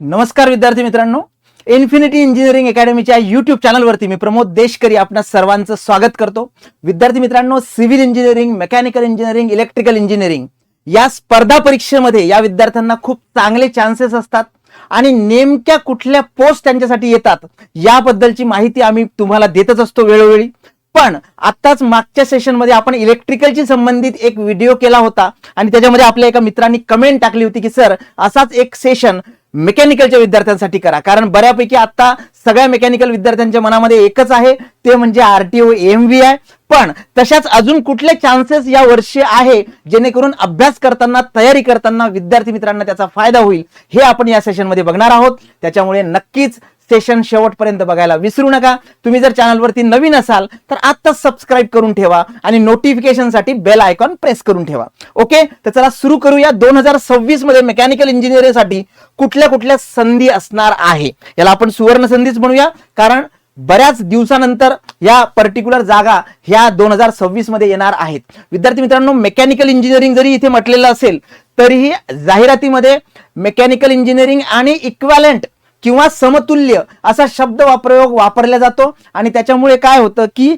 नमस्कार विद्यार्थी मित्रांनो, इन्फिनिटी इंजिनिअरिंग अकॅडमीच्या यूट्यूब चॅनलवरती मी प्रमोद देशकरी आपणा सर्वांचं स्वागत करतो. विद्यार्थी मित्रांनो, civil engineering, mechanical engineering, electrical engineering या स्पर्धा परीक्षेमध्ये या विद्यार्थ्यांना खूप चांगले चान्सेस असतात आणि नेमक्या कुठल्या पोस्ट त्यांच्यासाठी येतात याबद्दलची माहिती आम्ही तुम्हाला देतच असतो वेळोवेळी. पण आत्ताच मागच्या सेशनमध्ये आपण इलेक्ट्रिकलशी संबंधित एक व्हिडिओ केला होता आणि त्याच्यामध्ये आपल्या एका मित्रांनी कमेंट टाकली होती की सर असाच एक सेशन मेकॅनिकलच्या विद्यार्थ्यांसाठी करा, कारण बऱ्यापैकी आता सगळ्या मेकॅनिकल विद्यार्थ्यांच्या मनामध्ये एकच आहे, ते म्हणजे आरटीओ एमव्हीआय. पण तशाच अजून कुठले चान्सेस या वर्षी आहे जेणेकरून अभ्यास करताना, तयारी करताना विद्यार्थी मित्रांना त्याचा फायदा होईल हे आपण या सेशनमध्ये बघणार आहोत. त्याच्यामुळे नक्कीच सेशन शेवटपर्यंत बघायला विसरू नका. तुम्ही जर चॅनलवरती नवीन असाल तर आत्ताच सबस्क्राईब करून ठेवा आणि नोटिफिकेशनसाठी बेल आयकॉन प्रेस करून ठेवा. ओके, तर चला सुरू करूया. 2026 मध्ये मेकॅनिकल इंजिनिअरिंगसाठी कुठल्या कुठल्या संधी असणार आहे, याला आपण सुवर्ण संधीच म्हणूया, कारण बऱ्याच दिवसानंतर या पर्टिक्युलर जागा ह्या 2026 मध्ये येणार आहेत. विद्यार्थी मित्रांनो, मेकॅनिकल इंजिनिअरिंग जरी इथे म्हटलेलं असेल तरीही जाहिरातीमध्ये मेकॅनिकल इंजिनिअरिंग आणि इक्विव्हॅलेंट किंवा समतुल्य असा शब्द वापरला जातो आणि त्याच्यामुळे काय होतं की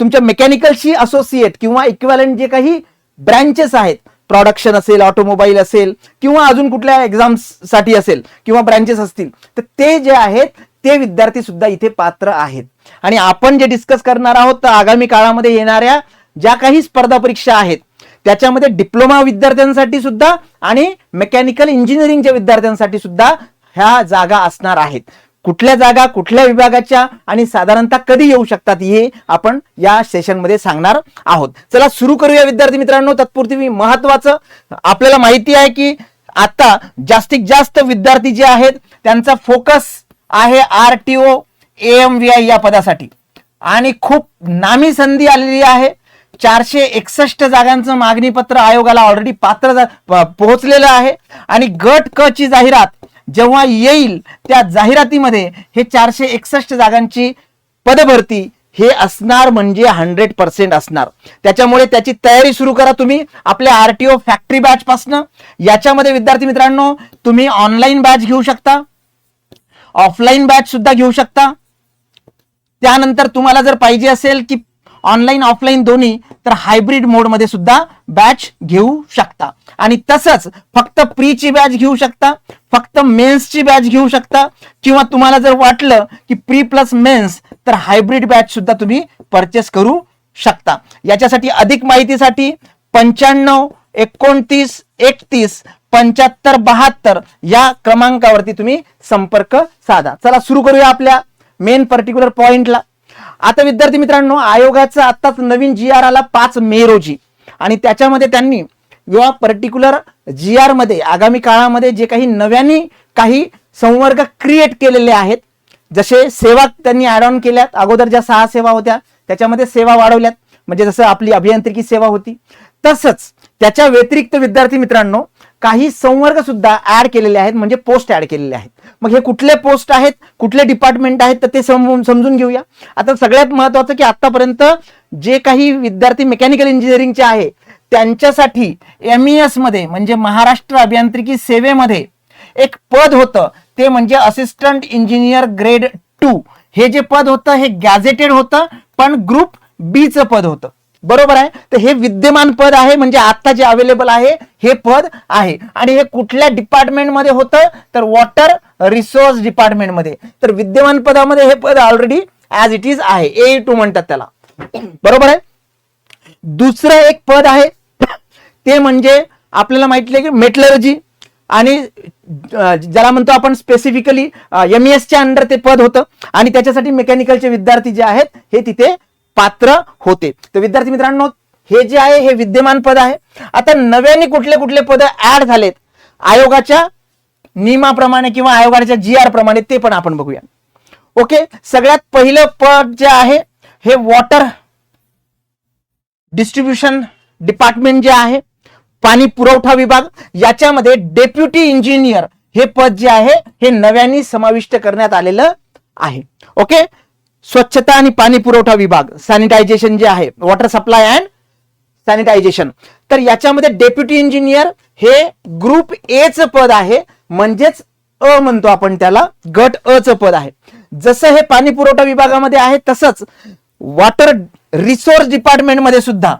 तुमच्या मेकॅनिकलशी असोसिएट किंवा इक्विव्हॅलेंट जे काही ब्रँचेस आहेत, प्रोडक्शन असेल, ऑटोमोबाईल असेल किंवा अजून कुठल्या एक्झाम्स साठी असेल किंवा ब्रँचेस असतील, तर ते जे आहेत ते विद्यार्थी सुद्धा इथे पात्र आहेत. आणि आपण जे डिस्कस करणार आहोत तर आगामी काळामध्ये येणाऱ्या ज्या काही स्पर्धा परीक्षा आहेत त्याच्यामध्ये डिप्लोमा विद्यार्थ्यांसाठी सुद्धा आणि मेकॅनिकल इंजिनिअरिंगच्या विद्यार्थ्यांसाठी सुद्धा ह्या जागा असणार आहेत. कुठल्या जागा, कुठल्या विभागाच्या आणि साधारणतः कधी येऊ शकतात हे आपण या सेशनमध्ये सांगणार आहोत. चला सुरू करूया विद्यार्थी मित्रांनो. तत्पूर्वी महत्वाचं आपल्याला माहिती आहे की आता जास्तीत जास्त विद्यार्थी जे आहेत त्यांचा फोकस आहे आरटीओ एएमव्हीआय या पदासाठी आणि खूप नामी संधी आलेली आहे. 461 जागांचं मागणी पत्र आयोगाला ऑलरेडी पोहोचलेलं आहे आणि गट क ची जाहिरात जेव्हा येईल त्या जाहिरातीमध्ये हे 461 जागांची पदभरती हे असणार म्हणजे 100% असणार. त्याच्यामुळे त्याची तयारी सुरू करा तुम्ही आपल्या आरटीओ फॅक्टरी बॅच पासनं. याच्यामध्ये विद्यार्थी मित्रांनो तुम्ही ऑनलाईन बॅच घेऊ शकता, ऑफलाईन बॅच सुद्धा घेऊ शकता. त्यानंतर तुम्हाला जर पाहिजे असेल की ऑनलाईन ऑफलाईन दोन्ही, तर हायब्रिड मोड मध्ये सुद्धा बॅच घेऊ शकता. आणि तसंच फक्त प्रीची बॅच घेऊ शकता, फक्त मेन्सची बॅच घेऊ शकता, किंवा तुम्हाला जर वाटलं की प्री प्लस मेन्स तर हायब्रिड बॅच सुद्धा तुम्ही परचेस करू शकता. याच्यासाठी अधिक माहितीसाठी 95 29 31 75 72 या क्रमांकावरती तुम्ही संपर्क साधा. चला सुरू करूया आपल्या मेन पर्टिक्युलर पॉइंटला. आता विद्यार्थी मित्रांनो, आयोगाचा आताच नवीन GR आला 5 मे रोजी आणि त्याच्यामध्ये त्यांनी या पर्टिक्युलर GR मध्ये आगामी काळामध्ये जे काही नव्याने काही संवर्ग क्रिएट केलेले आहेत, जसे सेवा त्यांनी ऍड ऑन केल्यात. अगोदर ज्या 6 सेवा होत्या त्याच्यामध्ये सेवा वाढवल्यात, म्हणजे जसं आपली अभियांत्रिकी सेवा होती तसंच त्याच्या व्यतिरिक्त विद्यार्थी मित्रांनो काही संवर्ग सुद्धा ऍड केलेले आहेत, म्हणजे पोस्ट ऍड केलेले आहेत. मग हे कुठले पोस्ट आहेत, कुठले डिपार्टमेंट आहेत तर ते समजून घेऊया. आता सगळ्यात महत्वाचं की आतापर्यंत जे काही विद्यार्थी मेकॅनिकल इंजिनिअरिंगचे आहे त्यांच्यासाठी MES मध्ये म्हणजे महाराष्ट्र अभियांत्रिकी सेवेमध्ये एक पद होतं, ते म्हणजे असिस्टंट इंजिनियर ग्रेड 2. हे जे पद होतं हे गॅझेटेड होतं, पण ग्रुप B चं पद होतं. बरोबर आहे. तर हे विद्यमान पद आहे, म्हणजे आता जे अवेलेबल आहे हे पद आहे. आणि हे कुठल्या डिपार्टमेंट मध्ये होतं तर वॉटर रिसोर्स डिपार्टमेंट मध्ये. तर विद्यमान पदामध्ये हे पद ऑलरेडी ऍज इट इज आहे, A2 म्हणतात त्याला. बरोबर आहे. दुसरं एक पद आहे ते म्हणजे आपल्याला माहिती आहे की मेटलर्जी, आणि ज्याला म्हणतो आपण स्पेसिफिकली MES च्या अंडर ते पद होतं आणि त्याच्यासाठी मेकॅनिकलचे विद्यार्थी जे आहेत हे तिथे पात्र होते. तर विद्यार्थी मित्रांनो हे जे आहे हे विद्यमान पद आहे. आता नव्याने कुठले कुठले पद ऍड झालेत आयोगाच्या नियमाप्रमाणे किंवा आयोगाच्या GR प्रमाणे ते पण आपण बघूया. ओके, सगळ्यात पहिलं पद जे आहे हे वॉटर डिस्ट्रीब्युशन डिपार्टमेंट जे आहे, पाणी पुरवठा विभाग, याच्यामध्ये डेप्युटी इंजिनियर हे पद जे आहे हे नव्याने समाविष्ट करण्यात आलेलं आहे. ओके, स्वच्छता आणि पाणी पुरवठा विभाग, सॅनिटायझेशन जे आहे, वॉटर सप्लाय अँड सॅनिटायझेशन, तर याच्यामध्ये डेप्युटी इंजिनियर हे ग्रुप A चं पद आहे, म्हणजेच अ म्हणतो आपण त्याला, गट अ चं पद आहे. जसं हे पाणी पुरवठा विभागामध्ये आहे तसंच वॉटर रिसोर्स डिपार्टमेंट मध्ये सुद्धा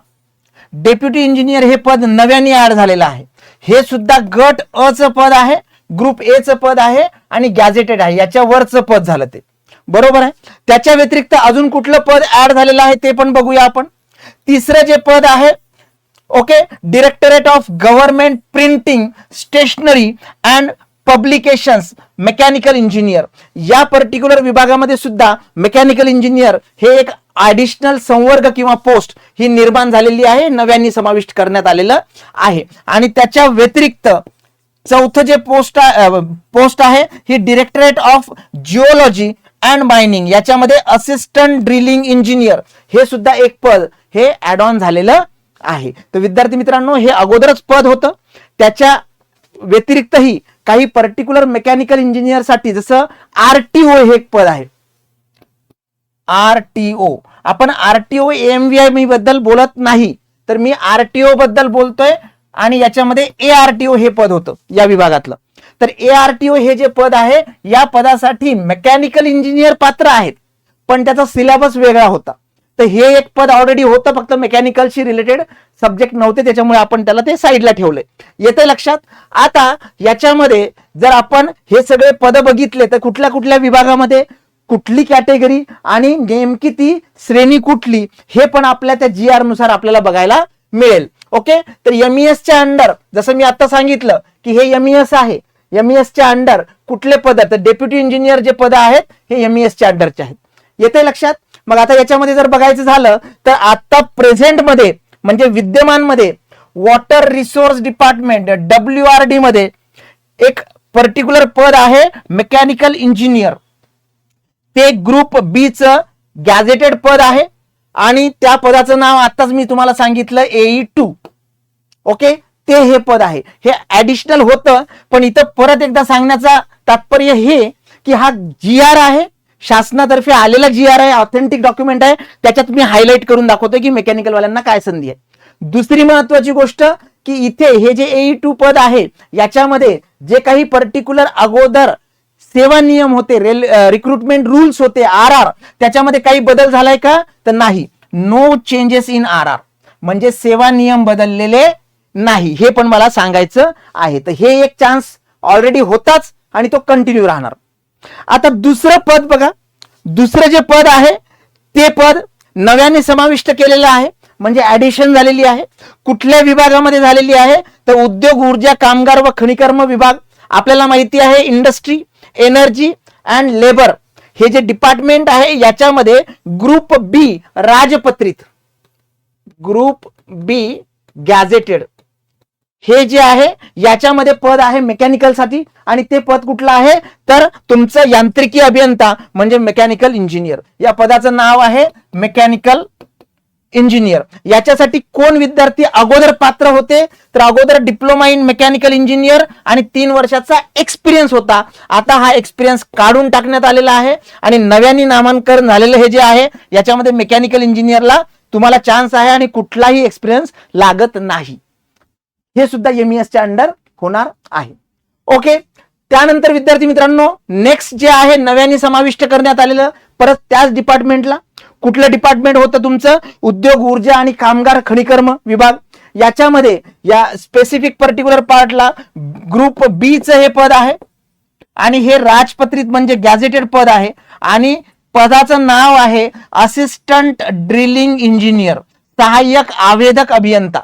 डेप्युटी इंजिनियर हे पद नव्याने ऍड झालेलं आहे. हे सुद्धा गट अ चं पद आहे, ग्रुप ए चं पद आहे आणि गॅझेटेड आहे, याच्या वरचं पद झालं ते. बरोबर आहे. त्याच्या व्यतिरिक्त अजून कुठलं पद ऍड झालेलं आहे ते पण बघूया आपण. तिसरं जे पद आहे, okay, directorate of government printing stationery and publications mechanical engineer. या पर्टिक्युलर विभागामध्ये सुद्धा मेकॅनिकल इंजिनियर हे एक ऍडिशनल संवर्ग किंवा पोस्ट ही निर्माण झालेली आहे, नव्याने समाविष्ट करण्यात आलेलं आहे. आणि त्याच्या व्यतिरिक्त चौथं जे पोस्ट आहे ही directorate of geology and mining, याच्यामध्ये असिस्टंट ड्रिलिंग इंजिनियर हे सुद्धा एक पद हे ऍड ऑन झालेलं आहे. तर विद्यार्थी मित्रांनो, हे अगोदरच पद होतं. त्याच्या व्यतिरिक्तही काही पर्टिक्युलर मेकॅनिकल इंजिनियर साठी जसं आरटीओ हे एक पद आहे. आरटीओ, आपण आरटीओ एमव्हीआय बद्दल बोलत नाही, तर मी आरटीओ बद्दल बोलतोय. आणि याच्यामध्ये एआरटीओ हे पद होतं या विभागातलं. तर एआरटीओ हे जे पद आहे, या पदासाठी मेकॅनिकल इंजिनियर पात्र आहेत, पण त्याचा सिलेबस वेगळा होता. तर हे एक पद ऑलरेडी होतं, फक्त मेकॅनिकलशी रिलेटेड सब्जेक्ट नव्हते, त्याच्यामुळे आपण त्याला ते साईडला ठेवलंय. येते लक्षात. आता याच्यामध्ये जर आपण हे सगळे पद बघितले तर कुठल्या कुठल्या विभागामध्ये कुठली कॅटेगरी आणि नेमकी ती श्रेणी कुठली हे पण आपल्या त्या जी आर नुसार आपल्याला बघायला मिळेल. ओके. तर एमईएस च्या अंडर, जसं मी आता सांगितलं की हे एमईएस आहे, एमईएस च्या अंडर कुठले पद आहेत, डेप्युटी इंजिनियर जे पद आहेत हे एमईएस च्या अंडरचे आहेत. येते लक्षात. मग आता याच्यामध्ये जर बघायचं झालं तर आता प्रेझेंट मध्ये म्हणजे विद्यमान मध्ये वॉटर रिसोर्स डिपार्टमेंट WRD मध्ये एक पर्टिक्युलर पद आहे मेकॅनिकल इंजिनियर. ते ग्रुप बी चं गॅझेटेड पद आहे आणि त्या पदाचं नाव आताच मी तुम्हाला सांगितलं AE2. ओके. ते हे पद आहे. हे ऍडिशनल होतं, पण इथं परत एकदा सांगण्याचा तात्पर्य हे की हा GR आहे, शासनातर्फे आलेला GR आहे, ऑथेंटिक डॉक्युमेंट आहे. त्याच्यात मी हायलाइट करून दाखवतोय की मेकॅनिकल वाल्यांना काय संधी आहे. दुसरी महत्वाची गोष्ट की इथे हे जे AE2 पद आहे याच्यामध्ये जे काही पर्टिक्युलर अगोदर सेवा नियम होते, रिक्रुटमेंट रूल्स होते, RR, त्याच्यामध्ये काही बदल झालाय का? तर नाही. नो चेंजेस इन RR, म्हणजे सेवा नियम बदललेले नाही, हे पण मला सांगायचं आहे. तर हे एक चान्स ऑलरेडी होताच आणि तो कंटिन्यू राहणार. आता दुसरं पद बघा. दुसरं जे पद आहे ते पद नव्याने समाविष्ट केलेलं आहे, म्हणजे ऍडिशन झालेली आहे. कुठल्या विभागामध्ये झालेली आहे? तर उद्योग, ऊर्जा, कामगार व खनिकर्म विभाग. आपल्याला माहिती आहे एनर्जी, एनर्जी अँड लेबर हे जे डिपार्टमेंट आहे याच्यामध्ये ग्रुप बी राजपत्रित, ग्रुप बी गॅझेटेड हे जे आहे याच्यामध्ये पद आहे मेकॅनिकल साठी. आणि ते पद कुठलं आहे? तर तुमचं यांत्रिकी अभियंता म्हणजे मेकॅनिकल इंजिनियर. या पदाचं नाव आहे मेकॅनिकल इंजिनियर. याच्यासाठी कोण विद्यार्थी अगोदर पात्र होते? तर अगोदर डिप्लोमा इन मेकॅनिकल इंजिनियर आणि 3 वर्षाचा एक्सपिरियन्स होता. आता हा एक्सपिरियन्स काढून टाकण्यात आलेला आहे आणि नव्याने नामांकन झालेलं हे जे आहे याच्यामध्ये मेकॅनिकल इंजिनियरला तुम्हाला चान्स आहे आणि कुठलाही एक्सपिरियन्स लागत नाही. हे सुद्धा एमईएस च्या अंडर होणार आहे. ओके. त्यानंतर विद्यार्थी मित्रांनो, नेक्स्ट जे आहे नव्याने समाविष्ट करण्यात आलेलं परत त्याच डिपार्टमेंटला. कुठलं डिपार्टमेंट होतं तुमचं? उद्योग, ऊर्जा आणि कामगार खनिकर्म विभाग. याच्यामध्ये या स्पेसिफिक पर्टिक्युलर पार्टला ग्रुप बी चं हे पद आहे आणि हे राजपत्रित म्हणजे गॅझेटेड पद आहे आणि पदाचं नाव आहे असिस्टंट ड्रिलिंग इंजिनियर, सहाय्यक आवेदक अभियंता.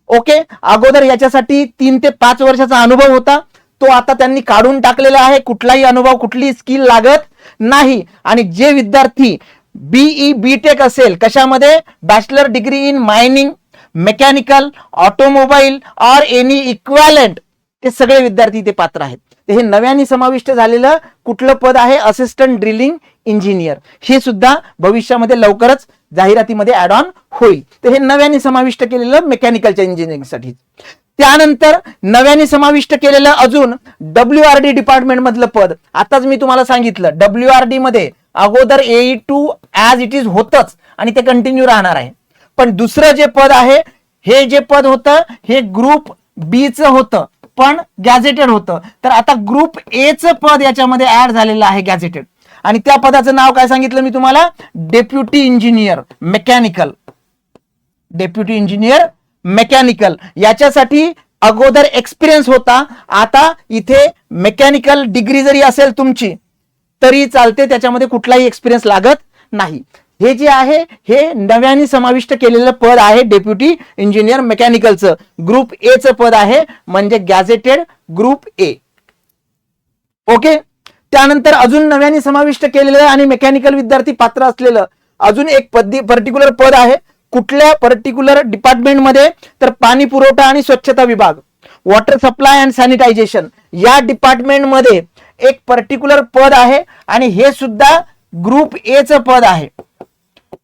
ओके. अगोदर याच्यासाठी 3 ते 5 वर्षाचा अनुभव होता, तो आता त्यांनी काढून टाकलेला आहे. कुठलाही अनुभव, कुठली स्किल लागत नाही. आणि जे विद्यार्थी BE BTech असेल कशामध्ये? Bachelor degree in mining, mechanical, automobile or any equivalent, ते सगळे विद्यार्थी ते पात्र आहेत. हे नव्याने समाविष्ट झालेलं कुठलं पद आहे? Assistant drilling engineer. हे सुद्धा भविष्यामध्ये लवकरच जाहिरातीमध्ये ऍड ऑन होईल. तर हे नव्याने समाविष्ट केलेलं मेकॅनिकलच्या इंजिनिअरिंगसाठी. त्यानंतर नव्याने समाविष्ट केलेलं अजून WRD डिपार्टमेंट मधलं पद. आताच मी तुम्हाला सांगितलं WRD मध्ये अगोदर AE2 ऍज इट इज होतच आणि ते कंटिन्यू राहणार आहे. पण दुसरं जे पद आहे, हे जे पद होतं हे ग्रुप बी चं होतं पण गॅझेटेड होतं. तर आता ग्रुप ए चं पद याच्यामध्ये ऍड झालेलं आहे गॅझेटेड, आणि त्या पदाचं नाव काय सांगितलं मी तुम्हाला, deputy engineer mechanical. Deputy engineer mechanical याच्यासाठी अगोदर एक्सपिरियन्स होता. आता इथे मेकॅनिकल डिग्री जरी असेल तुमची तरी चालते, त्याच्यामध्ये कुठलाही एक्सपिरियन्स लागत नाही. हे जे आहे हे नव्याने समाविष्ट केलेलं पद आहे डेप्युटी इंजिनियर मेकॅनिकलचं. ग्रुप ए चं पद आहे, म्हणजे गॅझेटेड ग्रुप ए. ओके. त्यानंतर अजून नव्याने समाविष्ट केलेलं आणि मेकॅनिकल विद्यार्थी पात्र असलेलं अजून एक पर्टिक्युलर पद आहे. कुठल्या पर्टिक्युलर डिपार्टमेंटमध्ये, तर पाणी पुरवठा आणि स्वच्छता विभाग, वॉटर सप्लाय अँड सॅनिटायझेशन या डिपार्टमेंटमध्ये एक पर्टिक्युलर पद आहे, आणि हे सुद्धा ग्रुप ए चं पद आहे.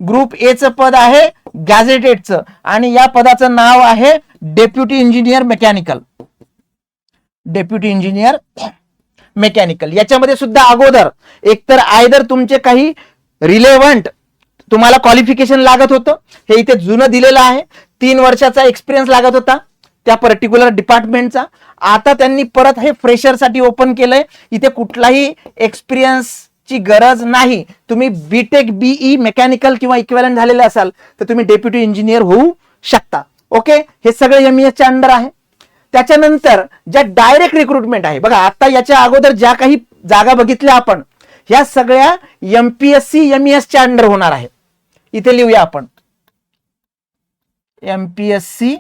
ग्रुप ए चं पद आहे गॅझेटेडचं, आणि या पदाचं नाव आहे deputy engineer mechanical. Deputy engineer mechanical याच्यामध्ये सुद्धा अगोदर एकतर आयदर तुमचे काही रिलेव्हंट तुम्हाला क्वालिफिकेशन लागत होतं, हे इथे जुनं दिलेलं आहे. 3 वर्षाचा एक्सपिरियन्स लागत होता त्या पर्टिक्युलर डिपार्टमेंटचा. आता त्यांनी परत हे फ्रेशरसाठी ओपन केलंय. इथे कुठलाही एक्सपिरियन्सची गरज नाही. तुम्ही बीटेक बीई मेकॅनिकल किंवा इक्विव्हॅलंट झालेले असाल तर तुम्ही डेप्युटी इंजिनियर होऊ शकता. ओके. हे सगळे MES च्या अंडर आहे. त्याच्यानंतर ज्या डायरेक्ट रिक्रुटमेंट आहे बघा, आता याच्या अगोदर ज्या काही जागा बघितल्या आपण, ह्या सगळ्या MPSC MES च्या अंडर होणार आहे. इथे लिहूया आपण MPSC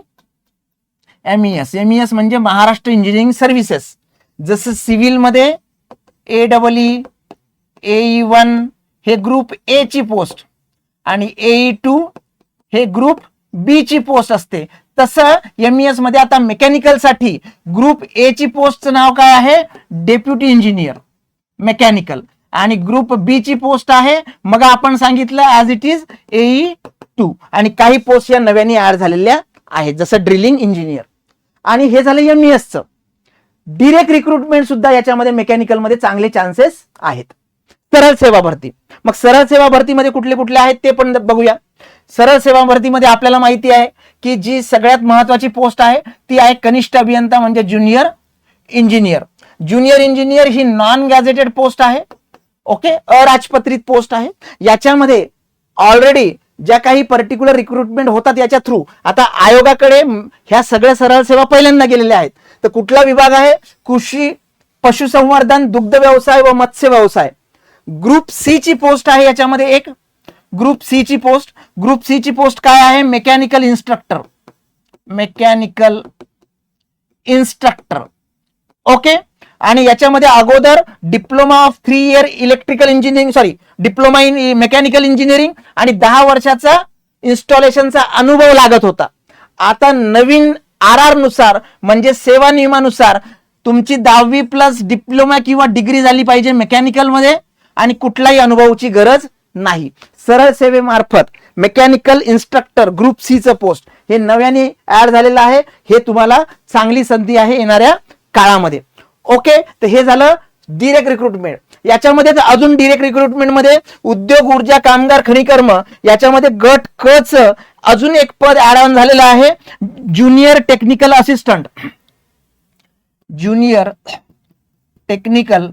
MES. MES म्हणजे महाराष्ट्र इंजिनिअरिंग सर्व्हिसेस. जसं सिव्हिल मध्ये AEE, AE1 हे ग्रुप ए ची पोस्ट आणि AE2 हे ग्रुप बी ची पोस्ट असते, तसं MES मध्ये आता मेकॅनिकल साठी ग्रुप ए ची पोस्टचं नाव काय आहे, डेप्युटी इंजिनियर मेकॅनिकल, आणि ग्रुप बी ची पोस्ट आहे मग आपण सांगितलं ऍज इट इज AE2, आणि काही पोस्ट या नव्याने ऍड झालेल्या आहेत जसं ड्रिलिंग इंजिनियर. आणि हे झालं MES चं. डिरेक्ट रिक्रुटमेंट सुद्धा याच्यामध्ये मेकॅनिकल मध्ये चांगले चान्सेस आहेत. सरळ सेवा भरती, मग सरळ सेवा भरतीमध्ये कुठले कुठले आहेत ते पण बघूया. सरळ सेवा भरतीमध्ये आपल्याला माहिती आहे की जी सगळ्यात महत्वाची पोस्ट आहे ती आहे कनिष्ठ अभियंता म्हणजे ज्युनियर इंजिनियर. ज्युनियर इंजिनियर ही नॉन गॅझेटेड पोस्ट आहे. ओके, अराजपत्रित पोस्ट आहे. याच्यामध्ये ऑलरेडी ज्या काही पर्टिक्युलर रिक्रुटमेंट होतात याच्या थ्रू आता आयोगाकडे ह्या सगळ्या सरळ सेवा पहिल्यांदा गेलेल्या आहेत. तर कुठला विभाग आहे, कृषी पशुसंवर्धन, दुग्ध व्यवसाय व मत्स्य व्यवसाय. ग्रुप सी ची पोस्ट आहे याच्यामध्ये एक, ग्रुप सी ची पोस्ट. ग्रुप सी ची पोस्ट काय आहे, mechanical instructor. Mechanical instructor. Okay, आणि याच्यामध्ये अगोदर diploma of 3 year electrical engineering, diploma in mechanical engineering आणि 10 वर्षाचा इन्स्टॉलेशनचा अनुभव लागत होता. आता नवीन RR नुसार म्हणजे सेवा नियमानुसार तुमची 10वी प्लस डिप्लोमा किंवा डिग्री झाली पाहिजे मेकॅनिकल मध्ये, आणि कुठलाही अनुभवाची गरज नाही. सरळ सेवेमार्फत मेकॅनिकल इन्स्ट्रक्टर ग्रुप सी चं पोस्ट हे नव्याने ऍड झालेलं आहे. हे तुम्हाला चांगली संधी आहे येणाऱ्या काळामध्ये. ओके, तर हे झालं डिरेक्ट रिक्रुटमेंट. याच्यामध्ये अजून डिरेक्ट रिक्रुटमेंट मध्ये उद्योग, ऊर्जा, कामगार, खनिकर्म याच्यामध्ये गट क च अजून एक पद ऍड ऑन झालेलं आहे, junior technical assistant. Junior technical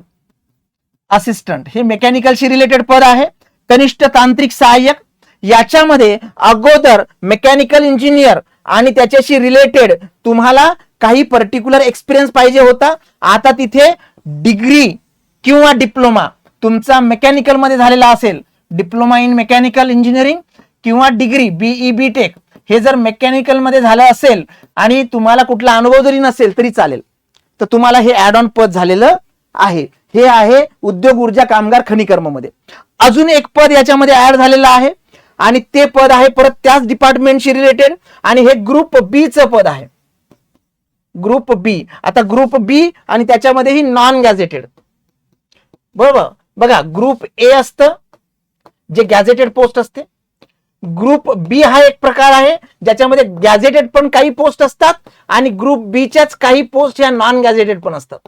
assistant हे मेकॅनिकलशी रिलेटेड पद आहे. कनिष्ठ तांत्रिक सहाय्यक याच्यामध्ये अगोदर मेकॅनिकल इंजिनियर आणि त्याच्याशी रिलेटेड तुम्हाला काही पर्टिक्युलर एक्सपिरियन्स पाहिजे होता. आता तिथे डिग्री किंवा डिप्लोमा तुमचा मेकॅनिकल मध्ये झालेला असेल, डिप्लोमा इन मेकॅनिकल इंजिनिअरिंग किंवा डिग्री BE BTech हे जर मेकॅनिकल मध्ये झालं असेल आणि तुम्हाला कुठला अनुभव जरी नसेल तरी चालेल, तर तुम्हाला हे ऍड ऑन पद झालेलं आहे. हे आहे उद्योग, ऊर्जा, कामगार, खनिकर्म मध्ये. अजून एक पद याच्यामध्ये ऍड झालेलं आहे आणि ते पद आहे परत त्याच डिपार्टमेंटशी रिलेटेड, आणि हे ग्रुप बी चं पद आहे. ग्रुप बी. आता ग्रुप बी आणि त्याच्यामध्येही नॉन गॅझेटेड. बरोबर, बघा ग्रुप ए असतं जे गॅझेटेड पोस्ट असते. ग्रुप बी हा एक प्रकार आहे ज्याच्यामध्ये गॅझेटेड पण काही पोस्ट असतात आणि ग्रुप बीच्याच काही पोस्ट ह्या नॉन गॅझेटेड पण असतात.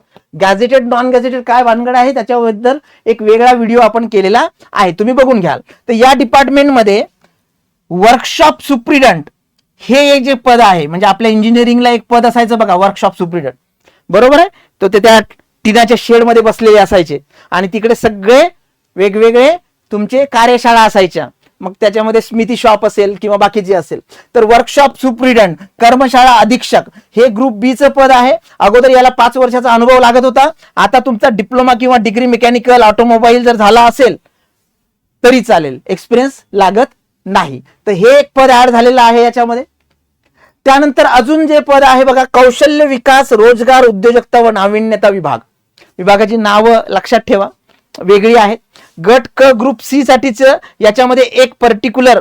गॅझेटेड नॉन गॅझेटेड काय भानगड आहे त्याच्याबद्दल एक वेगळा व्हिडिओ आपण केलेला आहे, तुम्ही बघून घ्याल. तर या डिपार्टमेंटमध्ये वर्कशॉप सुप्रिडंट हे एक जे पद आहे, म्हणजे आपल्या इंजिनिअरिंगला एक पद असायचं बघा वर्कशॉप सुप्रिडंट, बरोबर आहे. तो ते त्या टिनाच्या शेडमध्ये बसलेले असायचे आणि तिकडे सगळे वेगवेगळे तुमचे कार्यशाळा असायच्या. मग त्याच्यामध्ये स्मिती शॉप असेल किंवा बाकीचे असेल. तर वर्कशॉप सुप्रिडंट, कर्मशाळा अधीक्षक हे ग्रुप बी चं पद आहे. अगोदर याला 5 वर्षाचा अनुभव लागत होता. आता तुमचा डिप्लोमा किंवा डिग्री मेकॅनिकल ऑटोमोबाईल जर झाला असेल तरी चालेल, एक्सपिरियन्स लागत नाही. तर हे एक पद ऍड झालेलं आहे याच्यामध्ये. त्यानंतर अजून जे पद आहे बघा, कौशल्य विकास, रोजगार, उद्योजकता व नाविन्यता विभाग. विभागाची नावं लक्षात ठेवा, वेगळी आहेत. गट क ग्रुप सी साठीच याच्यामध्ये एक पर्टिक्युलर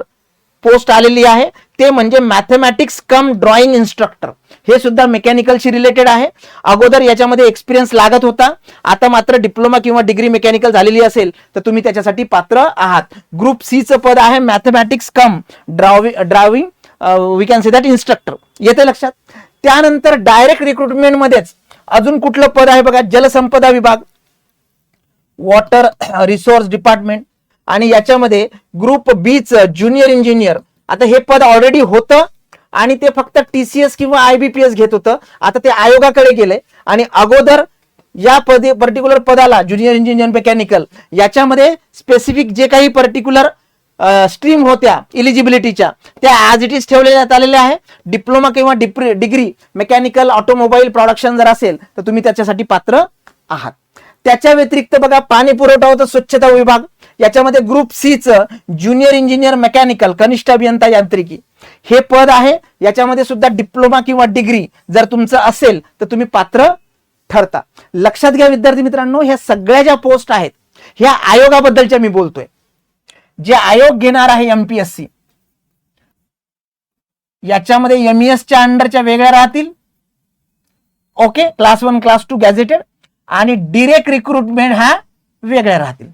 पोस्ट आलेली आहे, ते म्हणजे मॅथमॅटिक्स कम ड्रॉइंग इन्स्ट्रक्टर. हे सुद्धा मेकॅनिकलशी रिलेटेड आहे. अगोदर याच्यामध्ये एक्सपिरियन्स लागत होता, आता मात्र डिप्लोमा किंवा डिग्री मेकॅनिकल झालेली असेल तर तुम्ही त्याच्यासाठी पात्र आहात. ग्रुप सी चं पद आहे mathematics cum driving we can say that instructor. येते लक्षात. त्यानंतर डायरेक्ट रिक्रुटमेंट मध्येच अजून कुठलं पद आहे बघा, जलसंपदा विभाग, वॉटर रिसोर्स डिपार्टमेंट. आणि याच्यामध्ये ग्रुप बी च ज्युनियर इंजिनियर. आता हे पद ऑलरेडी होतं आणि ते फक्त TCS किंवा IBPS घेत होतं. आता ते आयोगाकडे गेले आणि अगोदर या पर्टिक्युलर पदाला ज्युनियर इंजिनियर मेकॅनिकल याच्यामध्ये स्पेसिफिक जे काही पर्टिक्युलर स्ट्रीम होत्या इलिजिबिलिटीच्या त्या ऍज इट इज ठेवण्यात आलेल्या आहे. डिप्लोमा किंवा डिग्री मेकॅनिकल ऑटोमोबाईल प्रोडक्शन जर असेल तर तुम्ही त्याच्यासाठी पात्र आहात. त्याच्या व्यतिरिक्त बघा, पाणी पुरवठा व स्वच्छता विभाग. याच्यामध्ये ग्रुप सी चं ज्युनियर इंजिनियर मेकॅनिकल, कनिष्ठ अभियंता यांत्रिकी हे पद आहे. याच्यामध्ये सुद्धा डिप्लोमा किंवा डिग्री जर तुमचं असेल तर तुम्ही पात्र ठरता. लक्षात घ्या विद्यार्थी मित्रांनो, ह्या सगळ्या ज्या पोस्ट आहेत ह्या आयोगाबद्दलच्या मी बोलतोय. जे आयोग घेणार आहे MPSC, याच्यामध्ये MES च्या अंडरच्या वेगळ्या राहतील. ओके, क्लास 1 क्लास 2 गॅझेटेड आणि डिरेक्ट रिक्रुटमेंट ह्या वेगळ्या राहतील.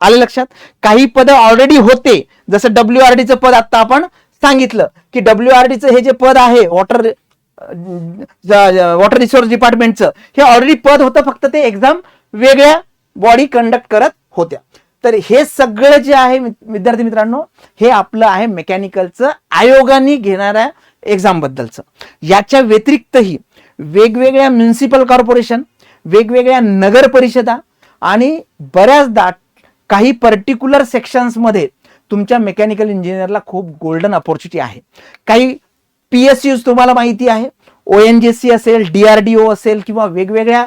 आले लक्षात. काही पद ऑलरेडी होते, जसं WRD चं पद आता आपण सांगितलं की WRD चं हे जे पद आहे वॉटर रिसोर्स डिपार्टमेंटचं, हे ऑलरेडी पद होतं, फक्त ते एक्झाम वेगळ्या बॉडी कंडक्ट करत होत्या. तर हे सगळं जे आहे विद्यार्थी मित्रांनो, हे आपलं आहे मेकॅनिकलचं आयोगाने घेणाऱ्या एक्झाम बद्दलचं. याच्या व्यतिरिक्तही वेगवेगळ्या म्युनिसिपल कॉर्पोरेशन, वेगवेगळ्या नगर परिषदा आणि बऱ्याचदा काही पर्टिक्युलर सेक्शन्स मध्ये तुमच्या मेकॅनिकल इंजिनियरला खूप गोल्डन अपॉर्च्युनिटी आहे. काही PSUs तुम्हाला माहिती आहे, ONGC असेल, DRDO असेल किंवा वेगवेगळ्या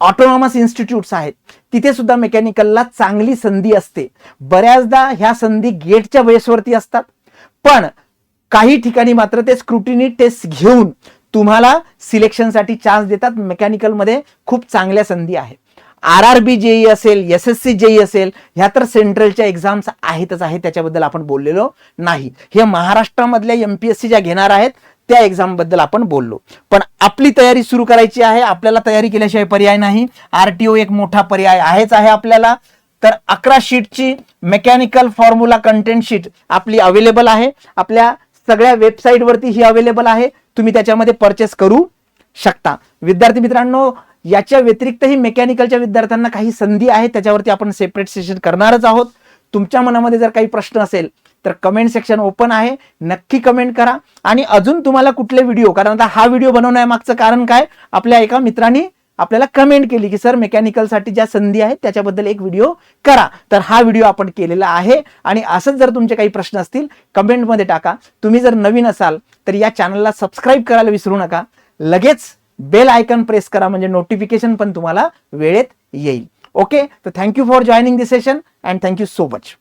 ऑटोनॉमस इन्स्टिट्यूट्स आहेत, तिथे सुद्धा मेकॅनिकलला चांगली संधी असते. बऱ्याचदा ह्या संधी गेटच्या बेसवरती असतात, पण काही ठिकाणी मात्र ते स्क्रुटिनी टेस्ट घेऊन तुम्हाला सिलेक्शनसाठी चान्स देतात. मेकॅनिकलमध्ये खूप चांगल्या संधी आहेत. RRB JEE असेल, SSC JEE असेल, ह्या तर सेंट्रलच्या एक्झाम्स आहेतच आहे, त्याच्याबद्दल आपण बोललेलो नाही. हे महाराष्ट्रामधल्या MPSC ज्या घेणार आहेत त्या एक्झाम बद्दल आपण बोललो. पण आपली तयारी सुरू करायची आहे. आपल्याला तयारी केल्याशिवाय पर्याय नाही. RTO एक मोठा पर्याय आहेच आहे आपल्याला. तर 11 शीटची मेकॅनिकल फॉर्म्युला कंटेंट शीट आपली अवेलेबल आहे. आपल्या सगळ्या वेबसाईटवरती ही अवेलेबल आहे. तुम्ही त्याच्यामध्ये परचेस करू शकता. विद्यार्थी मित्रांनो, याच्या व्यतिरिक्तही मेकॅनिकलच्या विद्यार्थ्यांना काही संधी आहेत, त्याच्यावरती आपण सेपरेट सेशन करणारच आहोत. तुमच्या मनामध्ये जर काही प्रश्न असेल तर कमेंट सेक्शन ओपन आहे, नक्की कमेंट करा. आणि अजून तुम्हाला कुठले व्हिडिओ, कारण आता हा व्हिडिओ बनवण्यामागचं कारण काय, आपल्या एका मित्रांनी आपल्याला कमेंट केली की सर मेकॅनिकलसाठी ज्या संधी आहेत त्याच्याबद्दल एक व्हिडिओ करा. तर हा व्हिडिओ आपण केलेला आहे. आणि असंच जर तुमचे काही प्रश्न असतील कमेंटमध्ये टाका. तुम्ही जर नवीन असाल तर या चॅनलला सबस्क्राईब करायला विसरू नका. लगेच बेल आयकन प्रेस करा, म्हणजे नोटिफिकेशन पण तुम्हाला वेळेत येईल. ओके, तर thank you for joining this session and thank you so much.